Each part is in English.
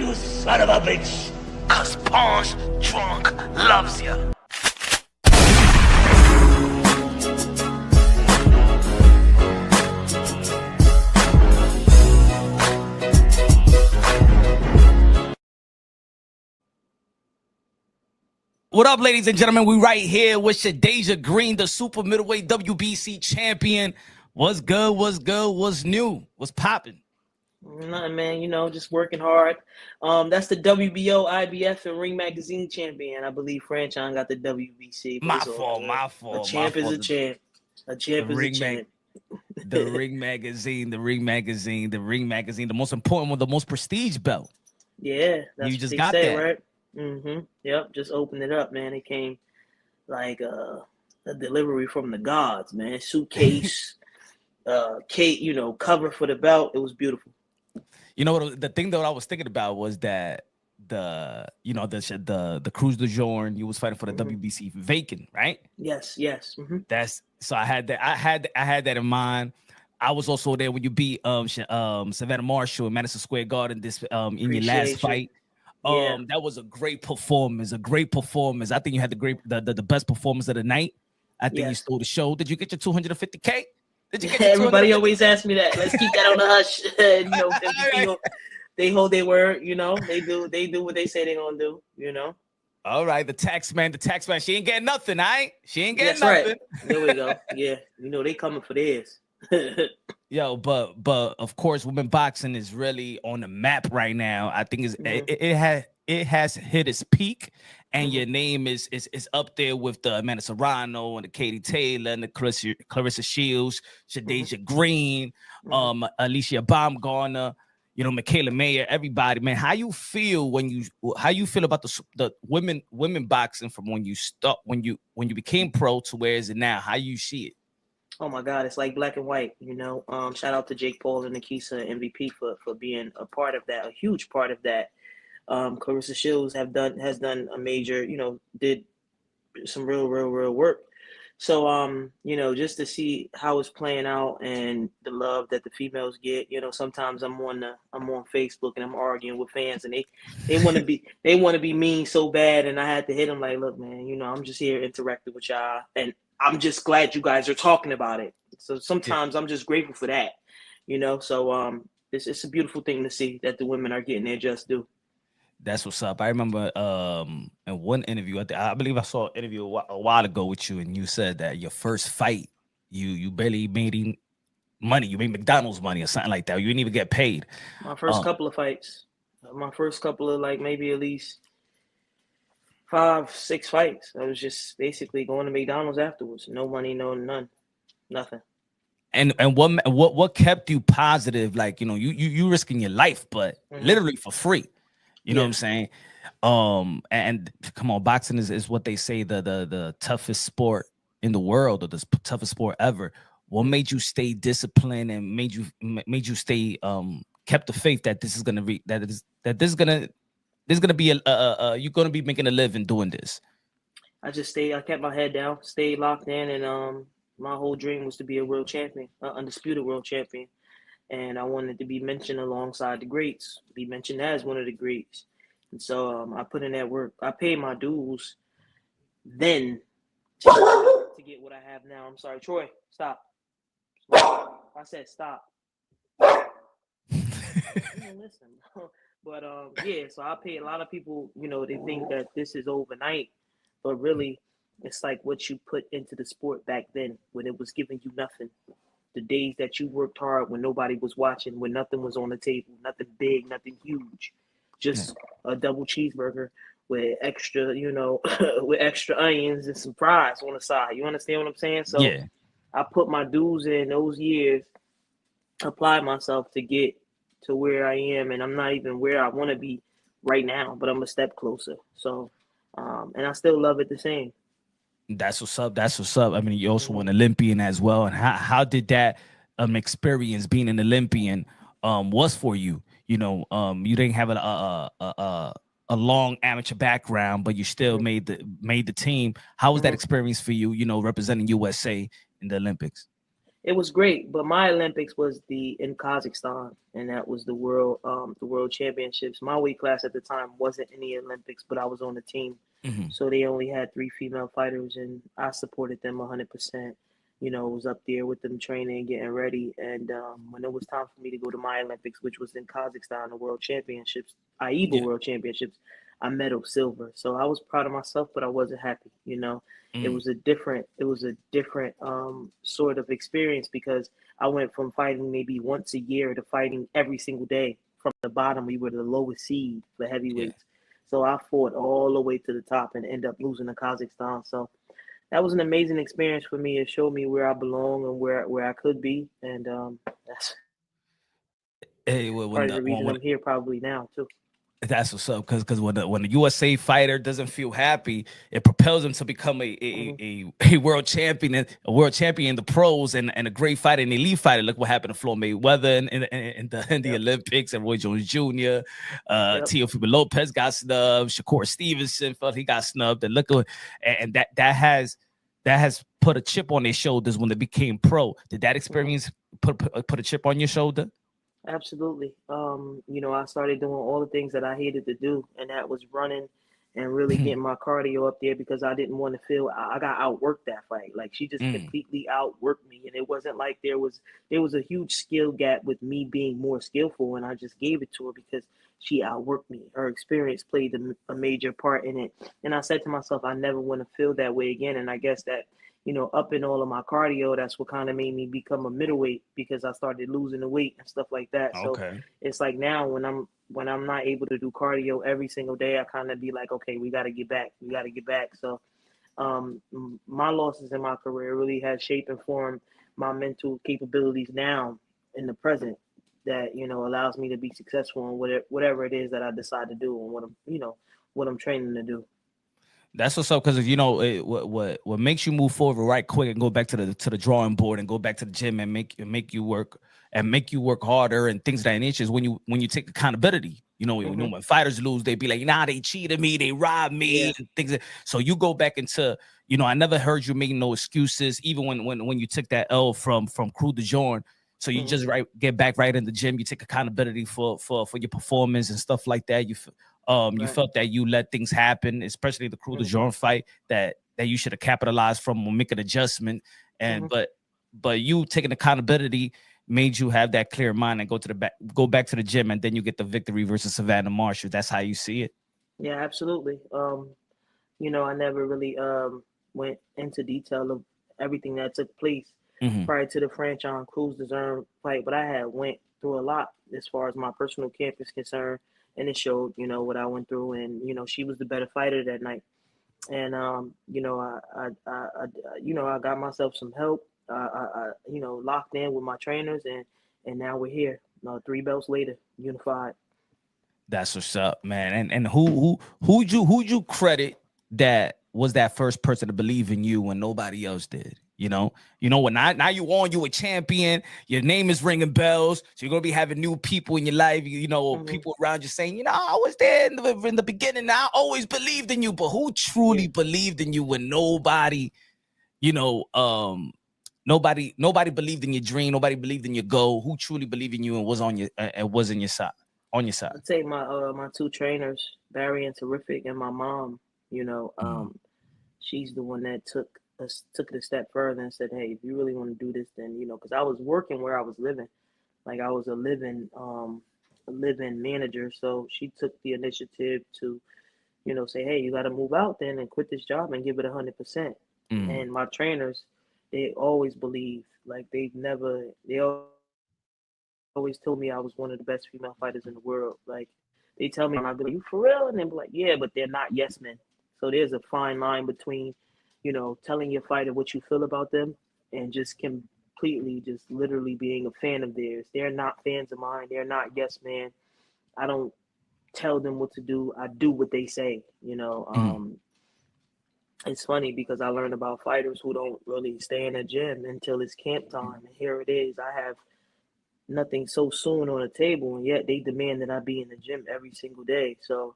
you son of a bitch. Cause Punsh drunk loves you. What up, ladies and gentlemen? We right here with Shadaisa Green, the super middleweight WBC champion. What's good? What's good? What's new? What's popping? Nothing, man. You know, just working hard. That's the WBO, IBF, and Ring Magazine champion. I believe Franchon got the WBC. My fault. A champ is a champ. A champ is a champ. The Ring Magazine, the most important one, the most prestige belt. Yeah, that's you just got that, right? Yep, just opened it up, man. It came like a delivery from the gods, man. Suitcase, Kate, cover for the belt. It was beautiful. You know what? The thing that I was thinking about was that the Cruz de Jour, you was fighting for the WBC vacant, right? Yes. That's so I had that in mind. I was also there when you beat Savannah Marshall in Madison Square Garden in your last fight. Yeah. That was a great performance. I think you had the best performance of the night. I think you stole the show. Did you get your 250K? Did you get Everybody always asks me that. Let's keep that on the hush. They hold their word, They do what they say they're gonna do, All right, the tax man, she ain't getting nothing, all right? She ain't getting nothing. Right. There we go. Yeah, they coming for theirs. Yo, but of course, women boxing is really on the map right now. I think it has hit its peak, and your name is up there with the Amanda Serrano and the Katie Taylor and the Claressa Shields, Shadaisa Green, Alicia Baumgartner, Michaela Mayer, everybody, man. How you feel about the women boxing from when you became pro to where is it now? How you see it? Oh my God, it's like black and white, Shout out to Jake Paul and Nikisa MVP for being a part of that, a huge part of that. Claressa Shields has done a major, did some real work. So just to see how it's playing out and the love that the females get, sometimes I'm on Facebook and I'm arguing with fans and they want to be mean so bad, and I had to hit them like, look, man, I'm just here interacting with y'all, and I'm just glad you guys are talking about it. So sometimes I'm just grateful for that, So it's a beautiful thing to see that the women are getting their just due. That's what's up. I remember in one interview, I believe I saw an interview a while ago with you, and you said that your first fight, you barely made money. You made McDonald's money or something like that. You didn't even get paid. My first couple of fights, like maybe at least 5-6 fights. I was just basically going to McDonald's afterwards. No money, nothing. And what kept you positive? Like, you risking your life, but literally for free. You know what I'm saying? And come on, boxing is what they say the toughest sport in the world, or the toughest sport ever. What made you stay disciplined and made you stay kept the faith that this is gonna be you're gonna be making a living doing this? I kept my head down, stayed locked in, and my whole dream was to be a world champion, undisputed world champion. And I wanted to be mentioned alongside the greats, be mentioned as one of the greats. And so I put in that work. I paid my dues then to get what I have now. I'm sorry, Troy, stop. I said stop. Listen. But so I pay a lot of people, they think that this is overnight, but really it's like what you put into the sport back then when it was giving you nothing. The days that you worked hard when nobody was watching, when nothing was on the table, nothing big, nothing huge, just a double cheeseburger with extra, with extra onions and some fries on the side. You understand what I'm saying? So I put my dues in those years, applied myself to get to where I am, and I'm not even where I want to be right now, but I'm a step closer. So, and I still love it the same. That's what's up. I mean, you're also an Olympian as well. And how did that experience being an Olympian was for you? You didn't have a long amateur background, but you still made the team. How was that experience for you? Representing USA in the Olympics? It was great, but my Olympics was in Kazakhstan, and that was the world championships. My weight class at the time wasn't in the Olympics, but I was on the team, Mhm. so they only had 3 female fighters, and I supported them 100%. Was up there with them training, getting ready, and when it was time for me to go to my Olympics, which was in Kazakhstan, the World Championships, AIBA Yeah. World Championships, I medaled silver. So I was proud of myself, but I wasn't happy. Mm. It was a different sort of experience because I went from fighting maybe once a year to fighting every single day. From the bottom, we were the lowest seed for Yeah. heavyweights. So I fought all the way to the top and end up losing to Kazakhstan. So that was an amazing experience for me. It showed me where I belong and where I could be, and that's Hey, well, part of the reason I'm here probably now too. that's what's up, because when the USA fighter doesn't feel happy, it propels him to become Hmm. a world champion, in the pros, and a great fighter, an elite fighter. Look what happened to Floyd Mayweather in the Yep. Olympics, and Roy Jones Jr. Yep. Teofimo Lopez got snubbed. Shakur Stevenson felt he got snubbed, and look at and that has put a chip on their shoulders when they became pro. Did that Hmm. experience put a chip on your shoulder? Absolutely. I started doing all the things that I hated to do, and that was running and really getting my cardio up there because I didn't want to feel I got outworked that fight. Like she just Mm. completely outworked me, and it wasn't like there was a huge skill gap with me being more skillful, and I just gave it to her because she outworked me. Her experience played a major part in it, and I said to myself, I never want to feel that way again. And I guess that up in all of my cardio, that's what kind of made me become a middleweight because I started losing the weight and stuff like that. So Okay. it's like now when I'm not able to do cardio every single day, I kind of be like, okay, we got to get back. We got to get back. So my losses in my career really has shaped and formed my mental capabilities now in the present that allows me to be successful in whatever it is that I decide to do and what I'm training to do. That's what's up, because what makes you move forward right quick and go back to the drawing board and go back to the gym and make you work harder and things of that nature is when you take accountability. Hmm. When fighters lose, they be like, nah, they cheated me, they robbed me, Yeah. and things. So you go back into, I never heard you make no excuses, even when you took that L from Crew de Jour. So you Hmm. just get back right in the gym. You take accountability for your performance and stuff like that. You Right. felt that you let things happen, especially the Crew de Hmm. Jour fight, that you should have capitalized from or make an adjustment. And Hmm. but you taking accountability made you have that clear mind and go back to the gym, and then you get the victory versus Savannah Marshall. That's how you see it. Yeah, absolutely. I never really went into detail of everything that took place Hmm. prior to the franchise Cruz Deserve fight, but I had went through a lot as far as my personal camp is concerned, and it showed, what I went through, and she was the better fighter that night, and I got myself some help, locked in with my trainers, and now we're here, 3 belts later, unified. That's what's up, man. And who'd you credit that was that first person to believe in you when nobody else did? When now you a champion, your name is ringing bells, so you're gonna be having new people in your life, Hmm. people around you saying, I was there in the beginning. I always believed in you, but who Yeah. truly believed in you when nobody, you know, nobody believed in your dream, nobody believed in your goal? Who truly believed in you and was in your side, on your side? I'd say my two trainers, Barry and Terrific, and my mom. You know, Mm. um, she's the one that took it a step further and said, "Hey, if you really want to do this, then because I was working where I was living, like I was a living manager. So she took the initiative to say, "Hey, you got to move out then and quit this job and give it 100%." Mm. And my trainers, they always believe, like they always told me I was one of the best female fighters in the world. Like they tell me, I'd be like, "You for real?" And they'd be like, "Yeah," but they're not yes men. So there's a fine line between, telling your fighter what you feel about them and just completely, just literally being a fan of theirs. They're not fans of mine. They're not yes men. I don't tell them what to do. I do what they say. Mm. It's funny because I learned about fighters who don't really stay in a gym until it's camp time. And here it is. I have nothing so soon on the table, and yet they demand that I be in the gym every single day. So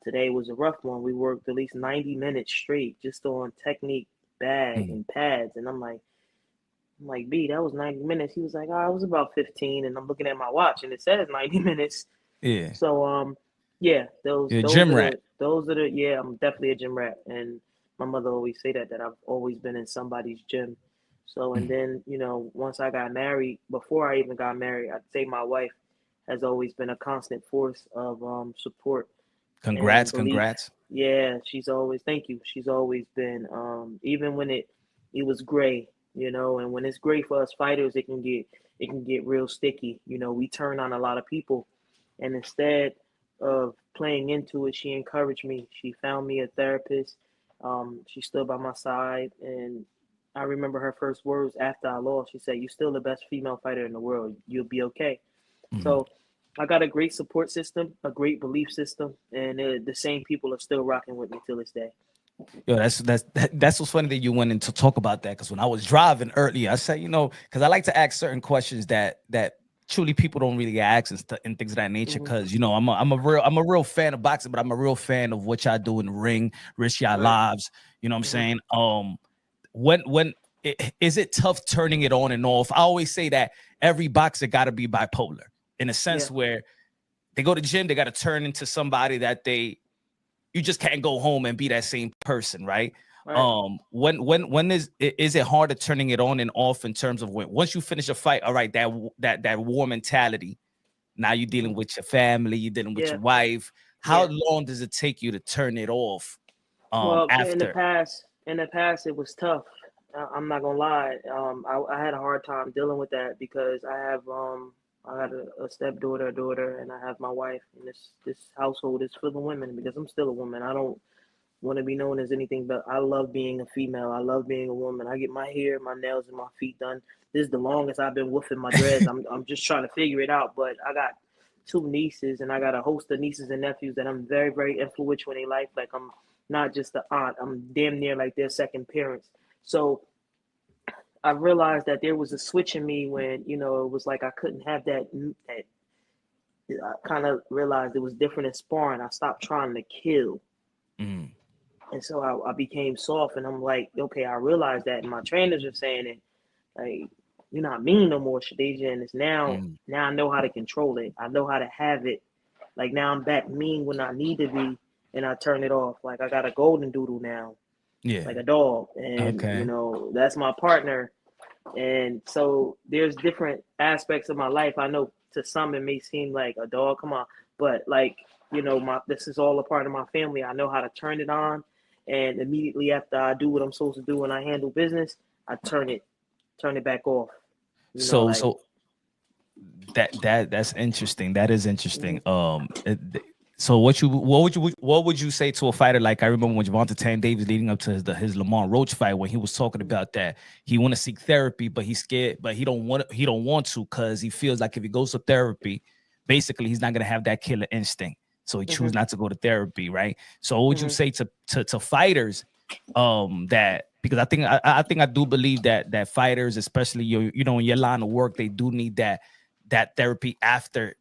today was a rough one. We worked at least 90 minutes straight just on technique, bag, Mm. and pads, and I'm like, I'm like, B, that was 90 minutes. He was like, oh, it was about 15. And I'm looking at my watch and it says 90 minutes. Yeah. So yeah, You're a gym rat. yeah, I'm definitely a gym rat. And my mother always say that I've always been in somebody's gym. So and Mm. then, once I got married, before I even got married, I'd say my wife has always been a constant force of support and Congrats, belief. congrats. Yeah, she's always thank you. She's always been even when it was gray, and when it's gray for us fighters, it can get real sticky. We turn on a lot of people, and instead of playing into it, she encouraged me. She found me a therapist. She stood by my side, and I remember her first words after I lost. She said, "You're still the best female fighter in the world. You'll be okay." Mhm. So I got a great support system, a great belief system, and the same people are still rocking with me till this day. Yo, that's what's funny that you went in to talk about that, because when I was driving earlier, I said, because I like to ask certain questions that truly people don't really ask and things of that nature. Hmm. Because I'm a real fan of boxing, but I'm a real fan of what y'all do in the ring, risk y'all Right. lives. You know what I'm Hmm. saying? When is it tough turning it on and off? I always say that every boxer got to be bipolar in a Yeah. sense where they go to gym, they got to turn into somebody that you just can't go home and be that same person, right? Right. When is it harder turning it on and off in terms of when once you finish a fight, all right, that war mentality. Now you're dealing Hmm. with your family, you're dealing with Yeah. your wife. How Yeah. long does it take you to turn it off Well, after? in the past, it was tough. I'm not gonna lie. I had a hard time dealing with that because I had a stepdaughter, a daughter, and I have my wife. And this household is full of women because I'm still a woman. I don't want to be known as anything, but I love being a female. I love being a woman. I get my hair, my nails, and my feet done. This is the longest I've been woofing my dreads. I'm just trying to figure it out. But I got two nieces, and I got a host of nieces and nephews that I'm very, very influential in their life. Like I'm not just the aunt. I'm damn near like their second parents. So I realized that there was a switch in me when it was like I couldn't have that. I kind of realized it was different in sparring. I stopped trying to kill. Mm, And so I became soft, and I'm like, okay, I realized that. And my trainers are saying it, like, you're not mean no more, Shadasia. And it's mm, now I know how to control it. I know how to have it. Like now I'm back mean when I need to be, and I turn it off. Like I got a golden doodle now, yeah. like a dog, and Okay. that's my partner. And so there's different aspects of my life. I know to some it may seem like a dog, come on, but like my this is all a part of my family. I know how to turn it on, and immediately after I do what I'm supposed to do and I handle business, I turn it back off. So Like. so that's interesting. That is interesting. Mhm. So what would you say to a fighter like I remember when Javante Tan Davis leading up to his Lamont Roach fight when he was talking about that he want to seek therapy but he's scared but he don't want to because he feels like if he goes to therapy, basically he's not gonna have that killer instinct. So he chooses Mhm. not to go to therapy, right? So what would you Mhm. say to fighters that because I do believe that fighters, especially in your line of work, they do need that therapy after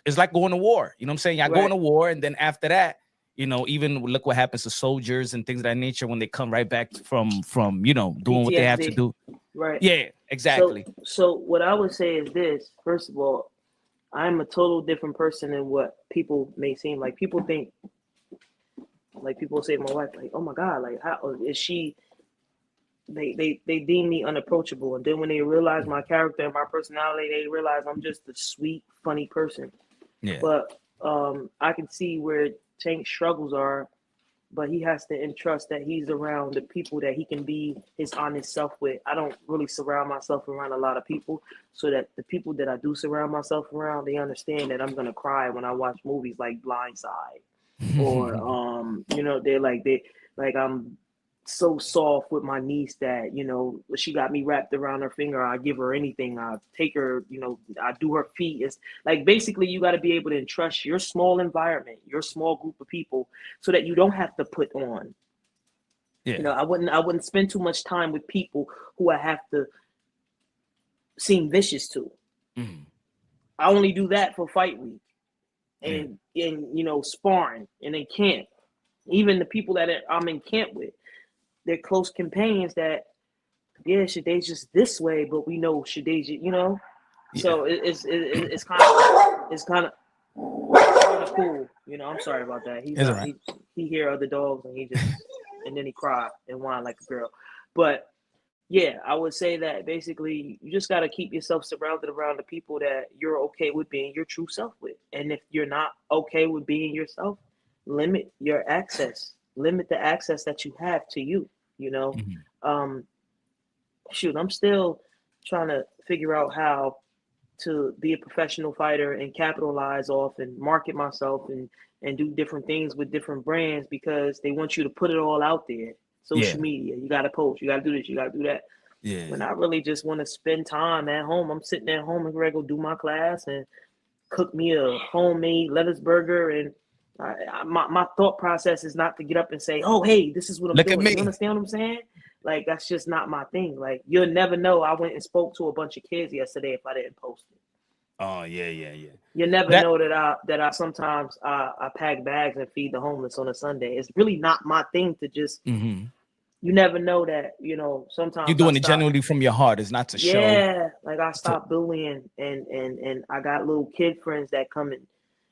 it's like going to war. You know what I'm saying? Y'all going Right. to war, and then after that, even look what happens to soldiers and things of that nature when they come right back from doing what they have to PTSD. do. Right. Yeah, So exactly. so what I would say is this. First of all, I'm a total different person than what people may seem like. People think, like people say to my wife, like, oh my God, like how is she? They deem me unapproachable, and then when they realize my character and my personality, they realize I'm just a sweet, funny person. Yeah. But I can see where Tank's struggles are, but he has to entrust that he's around the people that he can be his honest self with. I don't really surround myself around a lot of people, so that the people that I do surround myself around, they understand that I'm gonna cry when I watch movies like Blindside, or they like I'm so soft with my niece that she got me wrapped around her finger. I give her anything. I take her, I do her feet. It's like basically you got to be able to entrust your small environment, your small group of people, so that you don't have to put on. Yeah. I wouldn't spend too much time with people who I have to seem vicious to. Mhm. I only do that for fight week Yeah. and sparring and in camp. Even the people that I'm in camp with, they're close companions that yeah, Shadaisa's this way, but we know Shadaisa, you know. Yeah. So it's kind of cool. You know, I'm sorry about that. It's all right. He hear other dogs and he just and then he cry and whine like a girl. But yeah, I would say that basically you just got to keep yourself surrounded around the people that you're okay with being your true self with. And if you're not okay with being yourself, limit your access. Limit the access that you have to you, you know. Mhm. Um shoot, I'm still trying to figure out how to be a professional fighter and capitalize off and market myself and do different things with different brands because they want you to put it all out there. Yeah. Social media, you got to post, you got to do this, you got to do that. Yeah. When I really just want to spend time at home, I'm sitting at home and ready to go do my class and cook me a homemade lettuce burger. And my thought process is not to get up and say, "Oh, hey, this is what I'm Look at doing." You me. understand what I'm saying? Like that's just not my thing. Like you'll never know. I went and spoke to a bunch of kids yesterday if I didn't post it. Oh yeah, yeah, yeah. You never That know that I sometimes I pack bags and feed the homeless on a Sunday. It's really not my thing to just. mhm. You never know that You're sometimes I doing it stop. genuinely from your heart. It's not to show. Yeah, like I To, stopped bullying and I got little kid friends that come and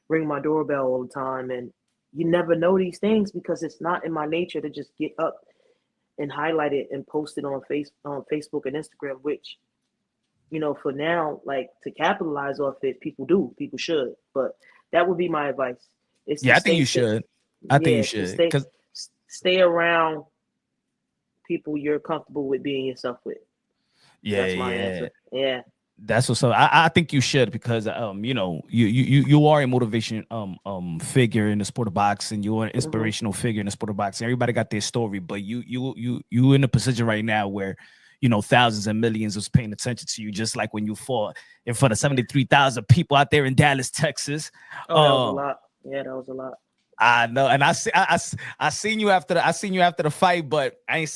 ring my doorbell all the time and you never know these things because it's not in my nature to just get up and highlight it and post it on Facebook and Instagram, which for now, like to capitalize off it, people should. But that would be my advice: is to yeah, I think you should. I think you yeah, to should. Cause stay around people you're comfortable with being yourself with. yeah, That's my yeah. answer. Yeah. That's what's up. I think you should because you are a motivation figure in the sport of boxing. You are an inspirational figure in the sport of boxing. Everybody got their story, but you in a position right now where thousands and millions was paying attention to you, just like when you fought in front of 73,000 people out there in Dallas, Texas. Oh, that was a lot. Yeah, that was a lot. I know, and I seen you after the fight, but I ain't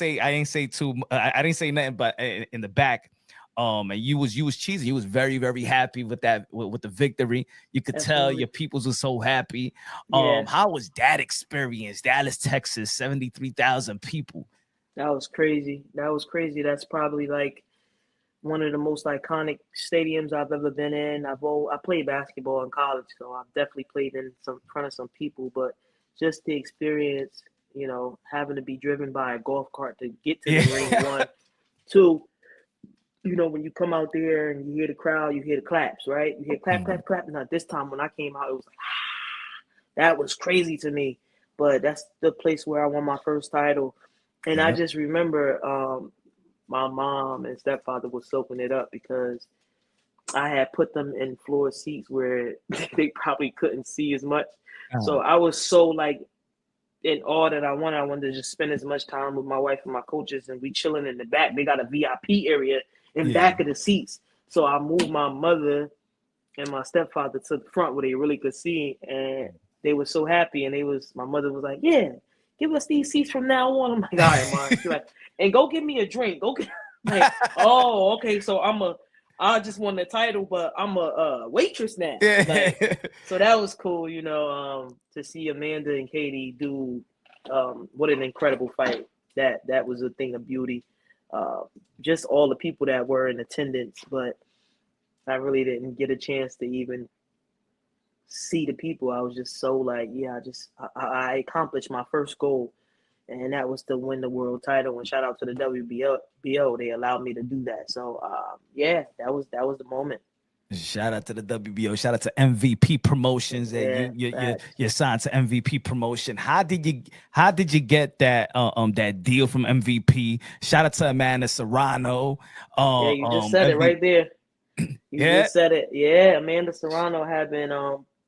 say too. I didn't say nothing, but in the back, and you was cheesy. You was very very happy with that with the victory. You could tell Absolutely. your peoples were so happy. Yeah, How was that experience? Dallas, Texas, 73,000 people. that was crazy. That was crazy. That's probably like one of the most iconic stadiums I've ever been in. I played basketball in college, so I've definitely played in front of some people. But just the experience, having to be driven by a golf cart to get to the ring. Yeah. One, two. When you come out there and you hear the crowd, you hear the claps, right? You hear clap, Mhm. clap, clap. Now this time when I came out, it was like that was crazy to me. But that's the place where I won my first title. And I Yeah. just remember my mom and stepfather was soaking it up because I had put them in floor seats where they probably couldn't see as much. So I was so like in awe that I wanted to just spend as much time with my wife and my coaches and we chilling in the back. They got a VIP area in Yeah. back of the seats. So I moved my mother and my stepfather to the front where they really could see, and they were so happy. And my mother was like, "Yeah, give us these seats from now on." I'm like, "All right, mom." She's like, "And go get me a drink. Go get." Like, oh, okay. So I just won the title, but I'm a waitress now. Yeah. Like, so that was cool, to see Amanda and Katie do. What an incredible fight! That was a thing of beauty. Just all the people that were in attendance, but I really didn't get a chance to even see the people. I was just so like, yeah, I accomplished my first goal, and that was to win the world title. And shout out to the WBO, they allowed me to do that. So yeah, that was the moment. Shout out to the WBO. Shout out to MVP Promotions. That Yeah, you facts. you're signed to MVP Promotion. How did you get that deal from MVP? Shout out to Amanda Serrano. Yeah, you just said it MVP. right there. You Yeah, just said it. Yeah, Amanda Serrano had been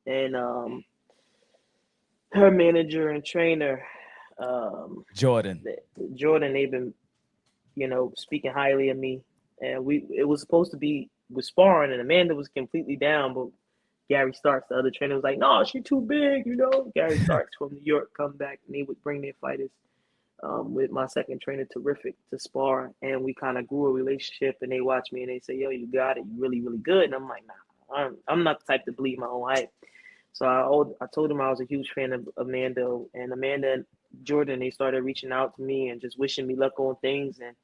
and her manager and trainer um Jordan. Jordan, they've been speaking highly of me. And it was supposed to be with sparring, and Amanda was completely down, but Gary Starks, the other trainer, was like, "No, she's too big." Gary Starks from New York come back, and they would bring their fighters with my second trainer, Terrific, to spar, and we kind of grew a relationship. And they watch me and they say, "Yo, you got it. You really, really good." And I'm like, "Nah, I'm not the type to bleed my own hype." So I told him I was a huge fan of Amanda and Jordan. They started reaching out to me and just wishing me luck on things, and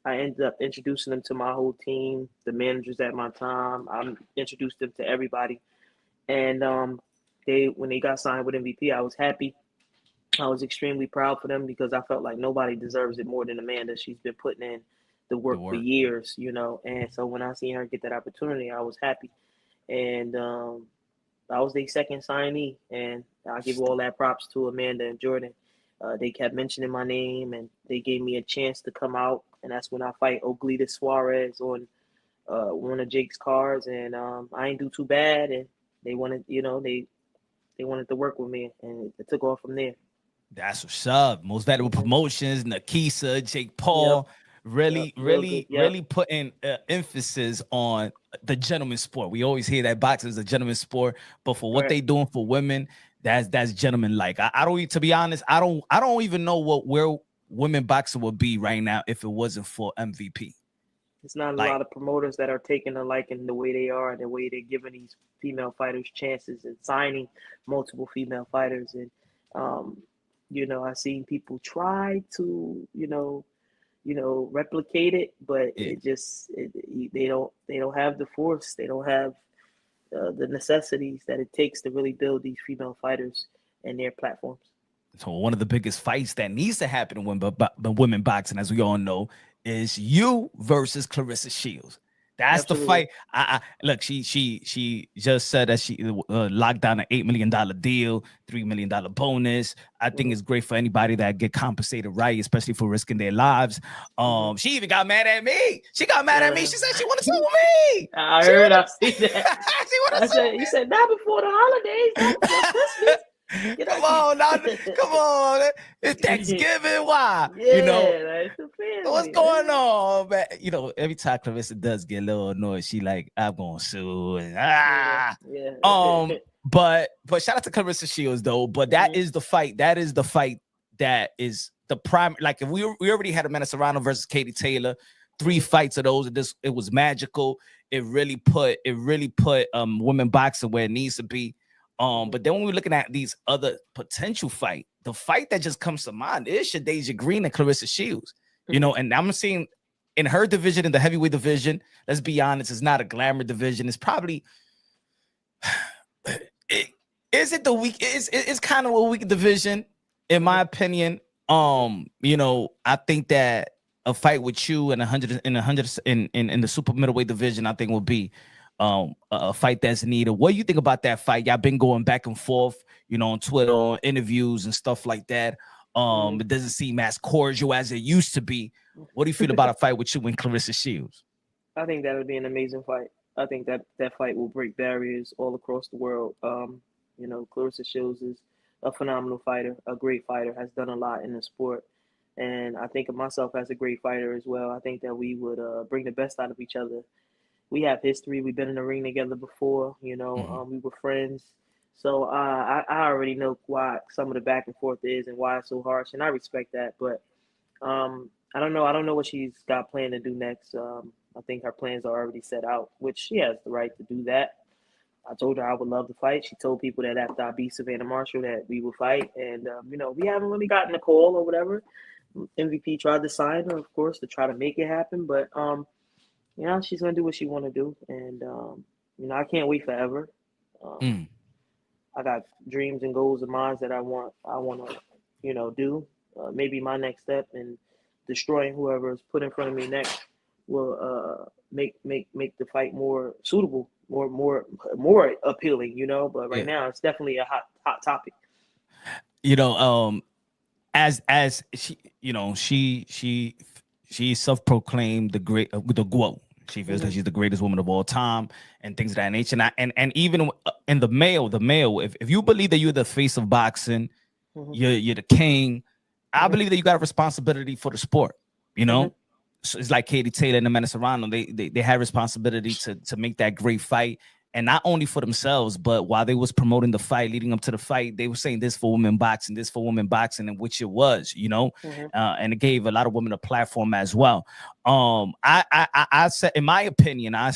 I ended up introducing them to my whole team, the managers at my time. I introduced them to everybody, and they when they got signed with MVP, I was happy. I was extremely proud for them because I felt like nobody deserves it more than Amanda. She's been putting in the The work for work. years, and so when I seen her get that opportunity, I was happy. And I was their second signee, and I give all that props to Amanda and Jordan. They kept mentioning my name, and they gave me a chance to come out, and that's when I fight Oglita Suarez on one of Jake's cards, and I ain't do too bad, and they wanted, they wanted to work with me, and it took off from there. That's what's up. Most valuable promotions, Nakisa, Jake Yep, Paul, yep, really, real good. really, Yep, really putting emphasis on the gentleman's sport. We always hear that boxing is a gentleman's sport, but for what right. they doing for women, that's gentleman like. I don't, to be honest, I don't even know where women boxing would be right now if it wasn't for MVP. It's not a Like, lot of promoters that are taking a liking the way they are, and the way they're giving these female fighters chances and signing multiple female fighters. And um, I've seen people try to, replicate it, but yeah. they don't have the force, they don't have the necessities that it takes to really build these female fighters and their platforms. So one of the biggest fights that needs to happen in women boxing, as we all know, is you versus Claressa Shields. That's the Absolutely. fight. Look. She just said that she locked down an $8 million deal, $3 million bonus. I think Hmm. it's great for anybody that get compensated right, especially for risking their lives. Hmm. She even got mad at me. She got mad at me. Uh, She said she want to sue me. I She heard, want I see that. to. She want I to sue said, you said not before the holidays, not before Christmas. Get Come out. on, now, come on. It's Thanksgiving. Why? Yeah, that's the What's family. going on, man? Every time Clarissa does get a little annoyed, she like, I'm gonna sue and Yeah, ah. yeah. But shout out to Clarissa Shields though. But that Hmm. is the fight. That is the fight that is the prime. Like if we already had Amanda Serrano versus Katie Taylor, three Hmm. fights of those. It was magical. It really put women boxing where it needs to be. But then when we're looking at these other potential fight, the fight that just comes to mind is Shadaisa Green and Claressa Shields. Hmm. And I'm seeing in her division, in the heavyweight division, let's be honest, it's not a glamour division. It's probably is it the weak? It's kind of a weak division, in my opinion. I think that a fight with you and 100 in the super middleweight division, I think will be a fight that's needed. What do you think about that fight? Y'all been going back and forth, on Twitter, on interviews and stuff like that. Hmm. It doesn't seem as cordial as it used to be. What do you feel about a fight with you and Claressa Shields? I think that would be an amazing fight. I think that fight will break barriers all across the world. Clarissa Shields is a phenomenal fighter, a great fighter, has done a lot in the sport. And I think of myself as a great fighter as well. I think that we would bring the best out of each other. We have history. We've been in the ring together before. Mhm. We were friends. So I already know why some of the back and forth is and why it's so harsh, and I respect that. But I don't know. I don't know what she's got planned to do next. I think her plans are already set out, which she has the right to do that. I told her I would love to fight. She told people that after I beat Savannah Marshall that we would fight, and we haven't really gotten a call or whatever. MVP tried to sign her, of course, to try to make it happen, but she's gonna do what she want to do, and I can't wait forever. Um, Mm. I got dreams and goals of mine that I want to, do. Maybe my next step in destroying whoever is put in front of me next will make the fight more suitable, more appealing, But right Yeah. now, it's definitely a hot topic. You know, as she, she self-proclaimed the GOAT. She feels that Hmm. she's the greatest woman of all time and things of that nature. And even in the male, if you believe that you're the face of boxing, Hmm. you're the king. I Hmm. believe that you got a responsibility for the sport. You Hmm. know, so it's like Katie Taylor and Amanda Serrano. They had responsibility to make that great fight, and not only for themselves, but while they was promoting the fight, leading up to the fight, they were saying this for women boxing, this for women boxing, and which it was, Hmm. and it gave a lot of women a platform as well. I said, in my opinion, I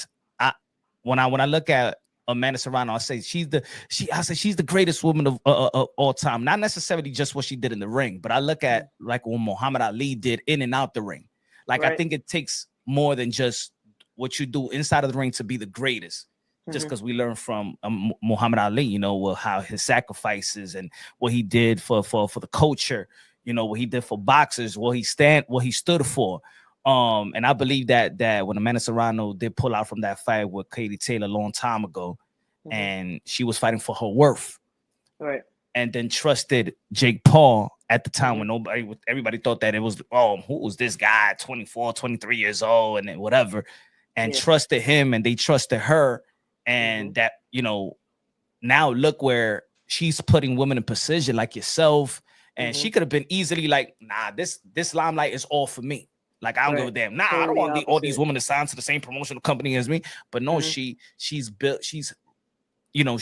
when I look at Amanda Serrano, I say I say she's the greatest woman of all time. Not necessarily just what she did in the ring, but I look at like what Muhammad Ali did in and out the ring. Like, I think it takes more than just what you do inside of the ring to be the greatest. Just because we learned from Muhammad Ali, you know, how his sacrifices and what he did for the culture, you know, what he did for boxers, what he stood for. And I believe that when Amanda Serrano did pull out from that fight with Katie Taylor a long time ago, and she was fighting for her worth, right, and then trusted Jake Paul at the time when everybody thought that it was, who was this guy, 24, 23 years old, and then whatever, and trusted him, and they trusted her. And that, you know, now look where she's putting women in position like yourself. And she could have been easily like, nah, this limelight is all for me. Like, I don't give a damn. Nah, I don't want all these women to sign to the same promotional company as me. But no, she's built, you know,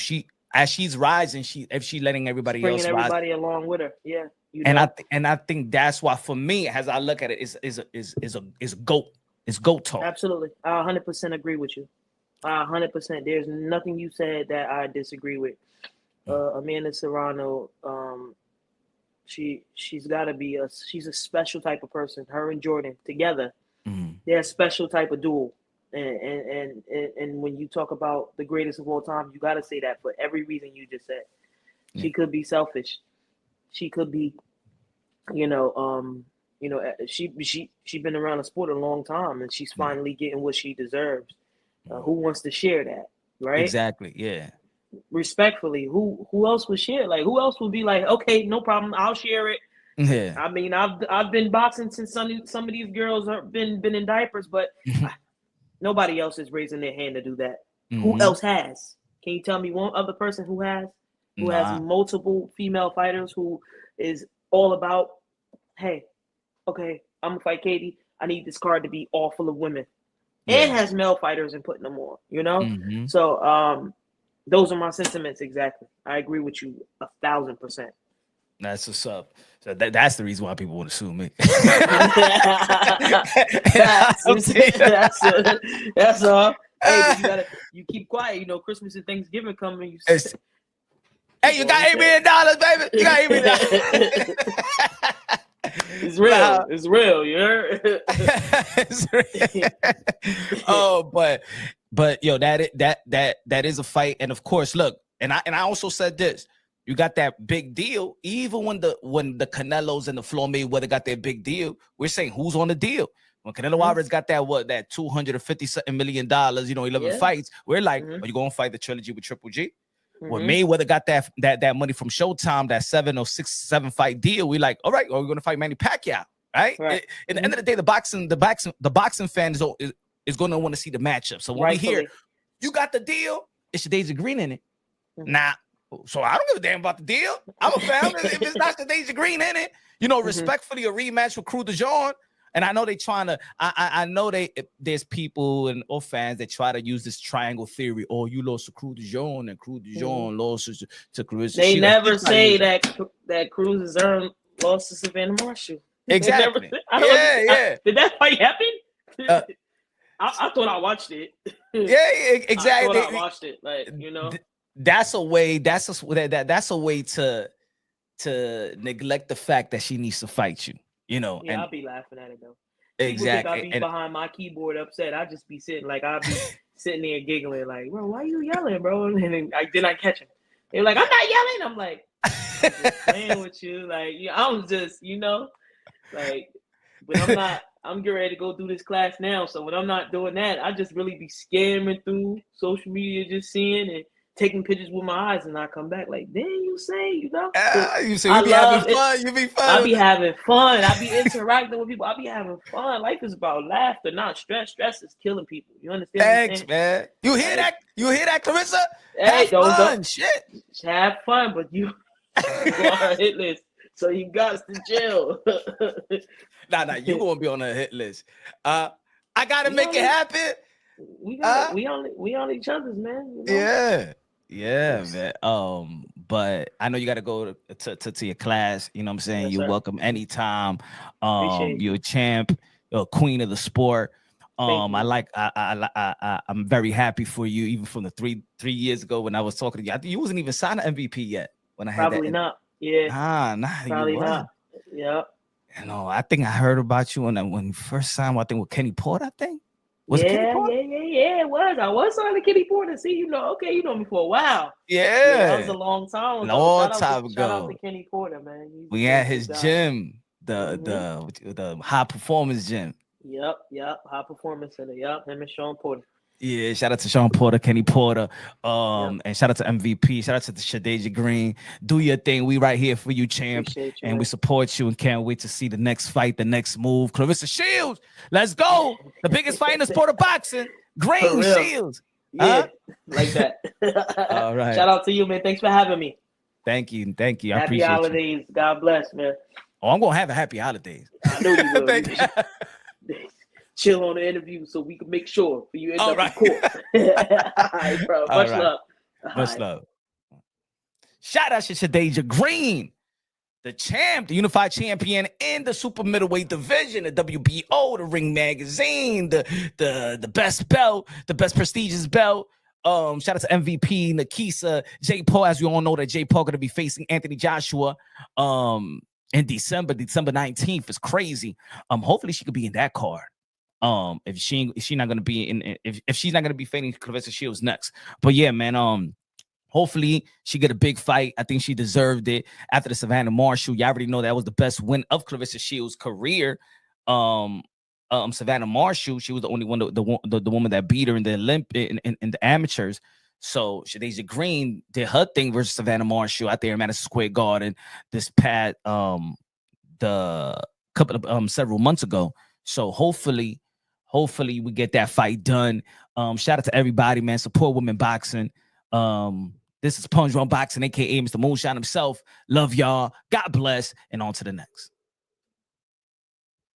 as she's rising, if she's letting everybody bringing else everybody rise along with her. Yeah. You know? And I think that's why, for me, as I look at it, is GOAT. It's GOAT talk. Absolutely. I 100% agree with you. 100%. There's nothing you said that I disagree with. Amanda Serrano, she's got to be she's a special type of person. Her and Jordan together, they're a special type of duo. And when you talk about the greatest of all time, you got to say that for every reason you just said. She could be selfish. She could be, she been around the sport a long time, and she's finally getting what she deserves. Who wants to share that, right? Exactly. Yeah. Respectfully, who else would share? Like, who else would be like, okay, no problem, I'll share it. Yeah. I mean, I've been boxing since some of these girls have been in diapers, but nobody else is raising their hand to do that. Who else has? Can you tell me one other person who has multiple female fighters, who is all about, hey, okay, I'm gonna fight Katie. I need this card to be all full of women. And has male fighters and putting them on, you know? So those are my sentiments exactly. I agree with you 1,000%. That's what's up. So that's the reason why people want to sue me. That's all. Hey, you keep quiet. You know, Christmas and Thanksgiving coming. Hey, you got $8 million, baby. You got $8 million. It's real. It's real. You heard? It's real. Oh, but yo, that is a fight. And of course, look, and I also said this. You got that big deal. Even when the Canelos and the Floyd Mayweather got their big deal, we're saying who's on the deal. When Canelo Alvarez got that $250 million, 11 fights, we're like, are you gonna fight the trilogy with Triple G? When Mayweather got that money from Showtime, that 7 or 7 fight deal, we like, all right, are we gonna fight Manny Pacquiao? Right? At the end of the day, the boxing fan is gonna want to see the matchup. So when we hear you got the deal, it's Shadaisa Green in it. Nah. So I don't give a damn about the deal. I'm a fan. If it's not Shadaisa Green in it, respectfully, a rematch with Cruz de Jean. And I know they trying to. I know there's people or fans that try to use this triangle theory. Oh, you lost to Cruz de Jean, and Cruz de Jean lost to Claressa. They never say that Cruz de Jean lost to Savannah Marshall. Exactly. Did that fight happen? I thought I watched it. Yeah, exactly. I thought I watched it. Like, that's a way. That's a way to neglect the fact that she needs to fight you. Yeah, I'll be laughing at it though. Exactly. I'll be behind my keyboard upset. I just be sitting I'll be sitting there giggling like, bro, why are you yelling, bro? And then I catch him. They're like, I'm not yelling. I'm like, I'm just playing with you. Like, I'm just, but I'm not. I'm getting ready to go do this class now. So when I'm not doing that, I just really be scamming through social media, just seeing and taking pictures with my eyes, and I come back like, then you say, you say you be having fun. You be fun. I be having fun. I be interacting with people. I be having fun. Life is about laughter, not stress. Stress is killing people. You understand? Thanks, man. You hear that? You hear that, Claressa? Hey, don't shit. Have fun, but you go on a hit list, so you got to jail. Nah, you gonna be on a hit list. I gotta make it happen. We on each other's, man. Yeah, man. But I know you got to go to your class. You know what I'm saying? You're welcome anytime. You're a champ. You're a queen of the sport. I'm very happy for you. Even from the three years ago when I was talking to you, I think you wasn't even signed an MVP yet. When I had probably not. Yeah. Nah. Probably not. Yeah. You know, I think I heard about you when first time. I think with Kenny Porter. I think was it Kenny Porter? Yeah. It was. I was on the Kenny Porter. See, okay, you know me for a while. Yeah, that was Yeah, a long time ago. long time Shout out to ago. Kenny Porter, man. We He's at a good his guy. gym, the high performance gym. Yep. High performance center. Yep. Him and Sean Porter. Yeah, shout out to Sean Porter, Kenny Porter, Yep. and shout out to MVP, shout out to the Shadaisa Green. Do your thing. We right here for you, champ, Appreciate you, and man. we support you and can't wait to see the next fight, the next move. Claressa Shields, let's go. The biggest fight in the sport of boxing. Green real. Shields. Yeah, like that. All right. Shout out to you, man. Thanks for having me. Thank you. I Happy appreciate holidays. you. God bless, man. Oh, I'm gonna have a happy holidays. I know you will. Thank you. Chill on the interview so we can make sure for you end All up right. in court. All right, bro. Much love. Much love. Shout out to Shadaisa Green, the champ, the unified champion in the super middleweight division, the WBO, the Ring Magazine, the best belt, the best prestigious belt. Shout out to MVP, Nakisa, Jake Paul. As we all know, that Jake Paul gonna be facing Anthony Joshua in December 19th. Is crazy. Hopefully she could be in that card. If she's not gonna be in, if she's not gonna be fighting Claressa Shields next. But yeah, man, hopefully she get a big fight. I think she deserved it after the Savannah Marshall. You already know that was the best win of Claressa Shields' career. Savannah Marshall, she was the only one, the woman that beat her in the in the amateurs. So Shadaisa Green did her thing versus Savannah Marshall out there in Madison Square Garden this past the couple of several months ago. So hopefully we get that fight done. Shout out to everybody, man. Support women boxing. This is Punsh Boxing, aka Mr. Moonshine himself. Love y'all. God bless, and on to the next.